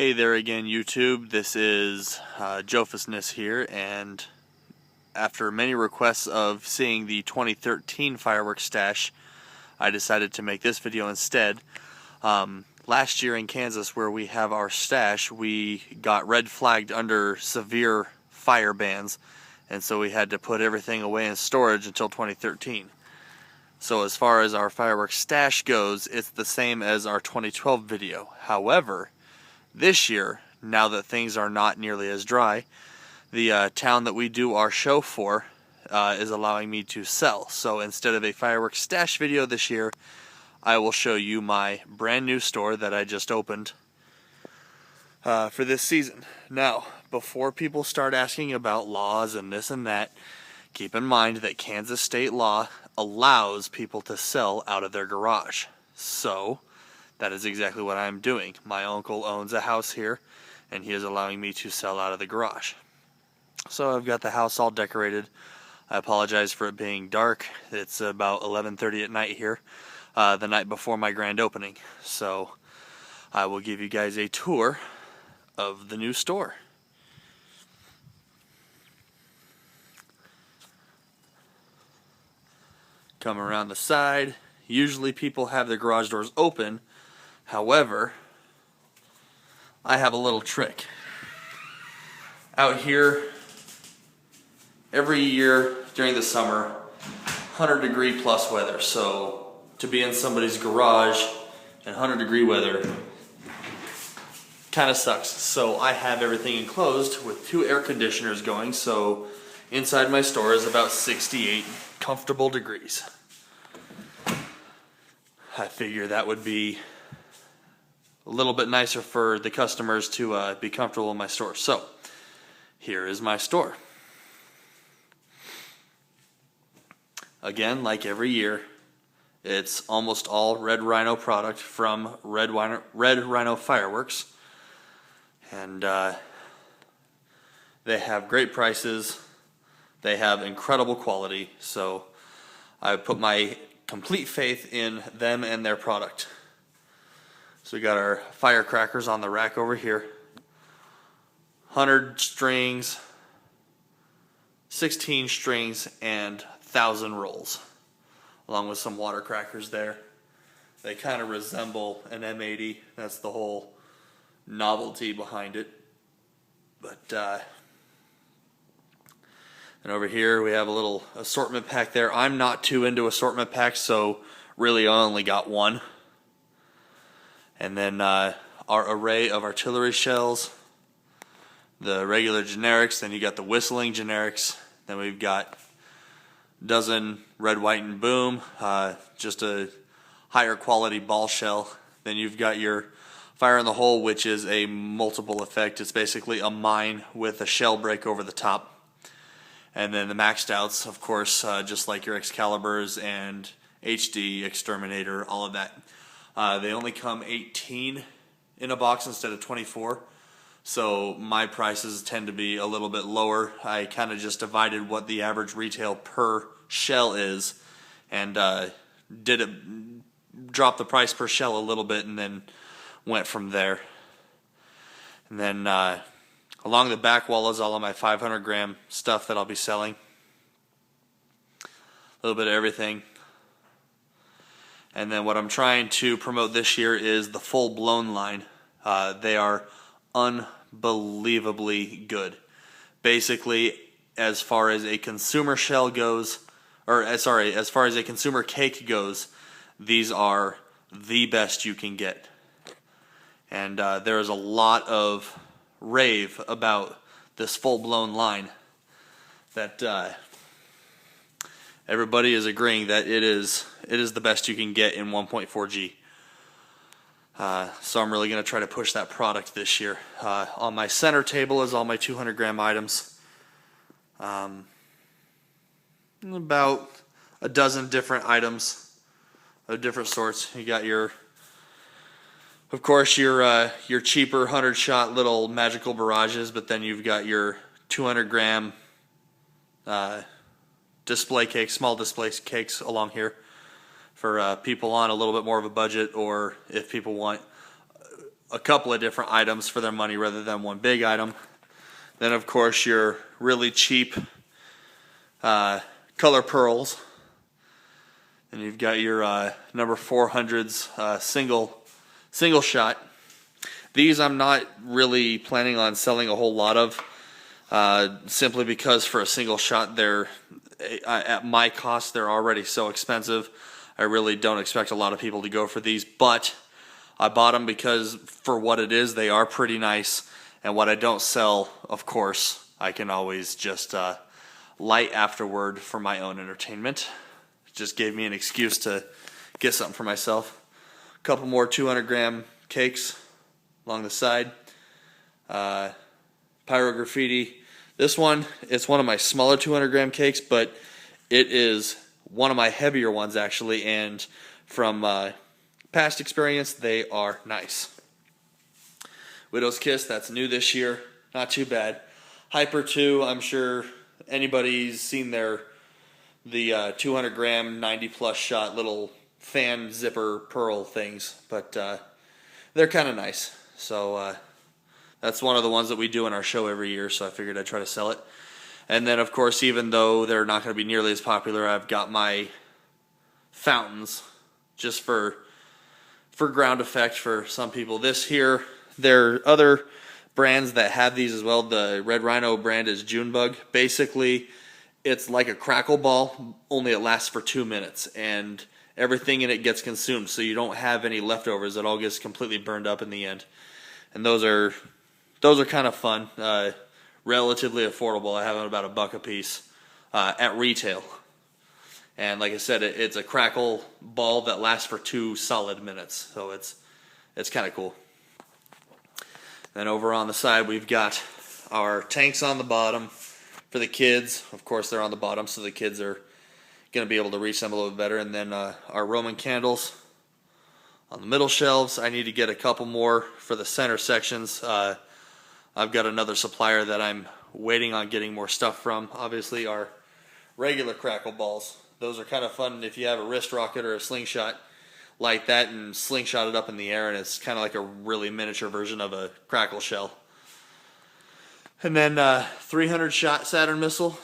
Hey there again, YouTube. This is Jofusness here, and after many requests of seeing the 2013 fireworks stash, I decided to make this video instead. Last year in Kansas, where we have our stash, we got red flagged under severe fire bans, and so we had to put everything away in storage until 2013. So as far as our fireworks stash goes, it's the same as our 2012 video. However, this year, now that things are not nearly as dry, the town that we do our show for is allowing me to sell. So instead of a fireworks stash video this year, I will show you my brand new store that I just opened for this season. Now, before people start asking about laws and this and that, keep in mind that Kansas state law allows people to sell out of their garage. So that is exactly what I'm doing. My uncle owns a house here, and he is allowing me to sell out of the garage. So I've got the house all decorated. I apologize for it being dark. It's about 11:30 at night here, the night before my grand opening. So I will give you guys a tour of the new store. Come around the side. Usually people have their garage doors open. However, I have a little trick. Out here, every year during the summer, 100-degree plus weather. So to be in somebody's garage in 100-degree weather kind of sucks. So I have everything enclosed with 2 air conditioners going. So inside my store is about 68 comfortable degrees. I figure that would be a little bit nicer for the customers to be comfortable in my store. So here is my store. Again, like every year, it's almost all Red Rhino product from Red Rhino Fireworks, and they have great prices. They have incredible quality, so I put my complete faith in them and their product. So we got our firecrackers on the rack over here. 100 strings, 16 strings, and 1,000 rolls, along with some water crackers there. They kind of resemble an M80. That's the whole novelty behind it. But and over here we have a little assortment pack there. I'm not too into assortment packs, so really I only got one. And then our array of artillery shells, the regular generics, then you got the whistling generics, then we've got a dozen red, white, and boom, just a higher quality ball shell. Then you've got your fire in the hole, which is a multiple effect. It's basically a mine with a shell break over the top. And then the maxed outs, of course, just like your Excaliburs and HD Exterminator, all of that. They only come 18 in a box instead of 24, so my prices tend to be a little bit lower. I kind of just divided what the average retail per shell is, and dropped the price per shell a little bit, and then went from there. And then along the back wall is all of my 500-gram stuff that I'll be selling. A little bit of everything. And then what I'm trying to promote this year is the full-blown line. They are unbelievably good. Basically, as far as a consumer shell goes, as far as a consumer cake goes, these are the best you can get. And there is a lot of rave about this full-blown line that everybody is agreeing that it is the best you can get in 1.4G. So I'm really going to try to push that product this year. On my center table is all my 200-gram items. About a dozen different items of different sorts. You got of course, your cheaper 100-shot little magical barrages, but then you've got your 200-gram display cakes, small display cakes along here for people on a little bit more of a budget, or if people want a couple of different items for their money rather than one big item. Then of course your really cheap color pearls. And you've got your number 400s single shot. These I'm not really planning on selling a whole lot of, simply because for a single shot they're at my cost they're already so expensive. I really don't expect a lot of people to go for these, but I bought them because for what it is they are pretty nice. And what I don't sell, of course, I can always just light afterward for my own entertainment. It just gave me an excuse to get something for myself. A couple more 200-gram cakes along the side. Pyro graffiti. This one, it's one of my smaller 200-gram cakes, but it is one of my heavier ones actually, and from past experience, they are nice. Widow's Kiss, that's new this year, not too bad. Hyper 2, I'm sure anybody's seen the 200-gram 90-plus shot little fan zipper pearl things, but they're kind of nice. So that's one of the ones that we do in our show every year, so I figured I'd try to sell it. And then, of course, even though they're not going to be nearly as popular, I've got my fountains just for ground effect for some people. This here, there are other brands that have these as well. The Red Rhino brand is Junebug. Basically, it's like a crackle ball, only it lasts for 2 minutes, and everything in it gets consumed, so you don't have any leftovers. It all gets completely burned up in the end. And those are kind of fun. Relatively affordable. I have them about $1 a piece at retail. And like I said, it's a crackle ball that lasts for 2 solid minutes. So it's kind of cool. Then over on the side, we've got our tanks on the bottom for the kids. Of course, they're on the bottom, so the kids are going to be able to reach them a little bit better. And then our Roman candles on the middle shelves. I need to get a couple more for the center sections. I've got another supplier that I'm waiting on getting more stuff from. Obviously, our regular crackle balls. Those are kind of fun if you have a wrist rocket or a slingshot. Light that and slingshot it up in the air, and it's kind of like a really miniature version of a crackle shell. And then 300-shot Saturn missile,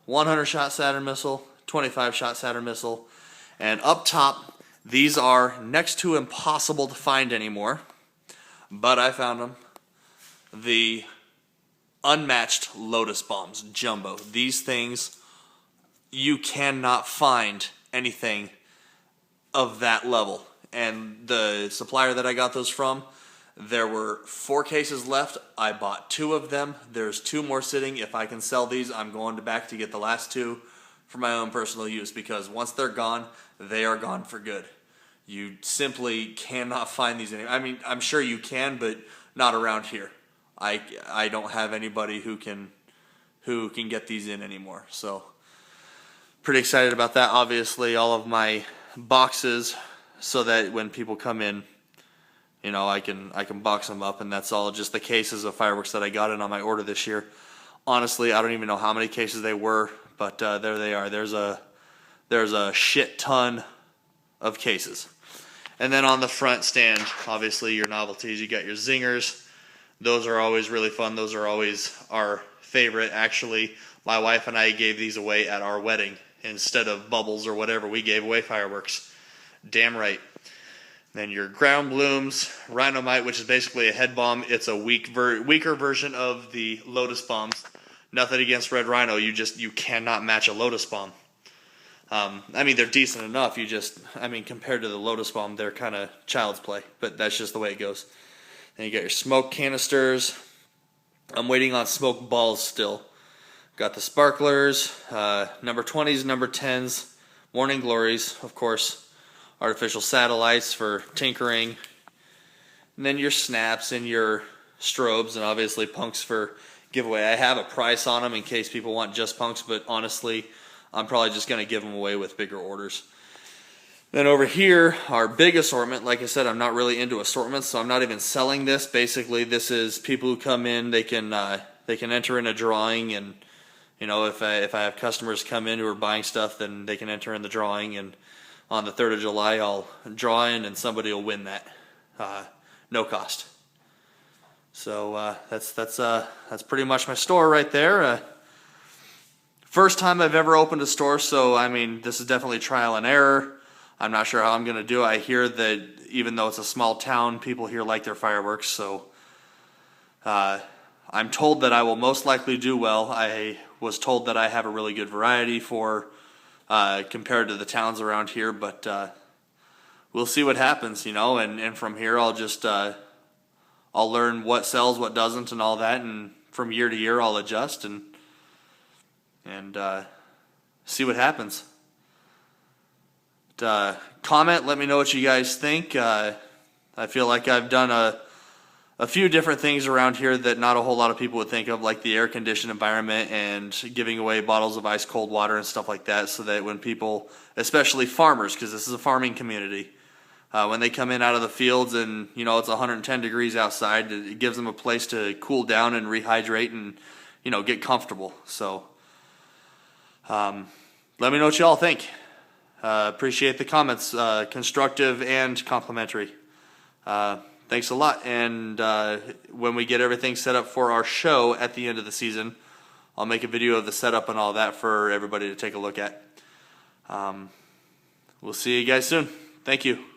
100-shot Saturn missile, 25-shot Saturn missile. And up top, these are next to impossible to find anymore, but I found them. The unmatched Lotus bombs, jumbo. These things, you cannot find anything of that level. And the supplier that I got those from, there were 4 cases left. I bought 2 of them. There's 2 more sitting. If I can sell these, I'm going back to get the last 2 for my own personal use, because once they're gone, they are gone for good. You simply cannot find these anymore. I mean, I'm sure you can, but not around here. I don't have anybody who can get these in anymore. So pretty excited about that. Obviously, all of my boxes, so that when people come in, you know, I can box them up, and that's all just the cases of fireworks that I got in on my order this year. Honestly, I don't even know how many cases they were, but there they are. There's a shit ton of cases. And then on the front stand, obviously your novelties. You got your zingers. Those are always really fun. Those are always our favorite. Actually, my wife and I gave these away at our wedding. Instead of bubbles or whatever, we gave away fireworks. Damn right. Then your ground blooms, Rhinomite, which is basically a head bomb. It's a weaker version of the Lotus bombs. Nothing against Red Rhino. You cannot match a Lotus bomb. I mean, they're decent enough. Compared to the Lotus bomb, they're kind of child's play. But that's just the way it goes. Then you got your smoke canisters. I'm waiting on smoke balls still. Got the sparklers, number 20s, number 10s, morning glories, of course, artificial satellites for tinkering, and then your snaps and your strobes, and obviously punks for giveaway. I have a price on them in case people want just punks, but honestly, I'm probably just going to give them away with bigger orders. Then over here, our big assortment. Like I said, I'm not really into assortments, so I'm not even selling this. Basically, this is people who come in, they can enter in a drawing, and you know, if I have customers come in who are buying stuff, then they can enter in the drawing, and on the 3rd of July, I'll draw in, and somebody will win that. no cost. So that's pretty much my store right there. First time I've ever opened a store, so I mean, this is definitely trial and error. I'm not sure how I'm going to do it. I hear that even though it's a small town, people here like their fireworks, so I'm told that I will most likely do well. I was told that I have a really good variety for compared to the towns around here, but we'll see what happens, you know, and from here I'll just I'll learn what sells, what doesn't, and all that, and from year to year I'll adjust and see what happens. Comment, let me know what you guys think. I feel like I've done a few different things around here that not a whole lot of people would think of, like the air-conditioned environment and giving away bottles of ice-cold water and stuff like that, so that when people, especially farmers, because this is a farming community, when they come in out of the fields and, you know, it's 110 degrees outside, it gives them a place to cool down and rehydrate and, you know, get comfortable. So let me know what you all think. Appreciate the comments, constructive and complimentary. Thanks a lot, and when we get everything set up for our show at the end of the season, I'll make a video of the setup and all that for everybody to take a look at. We'll see you guys soon. Thank you.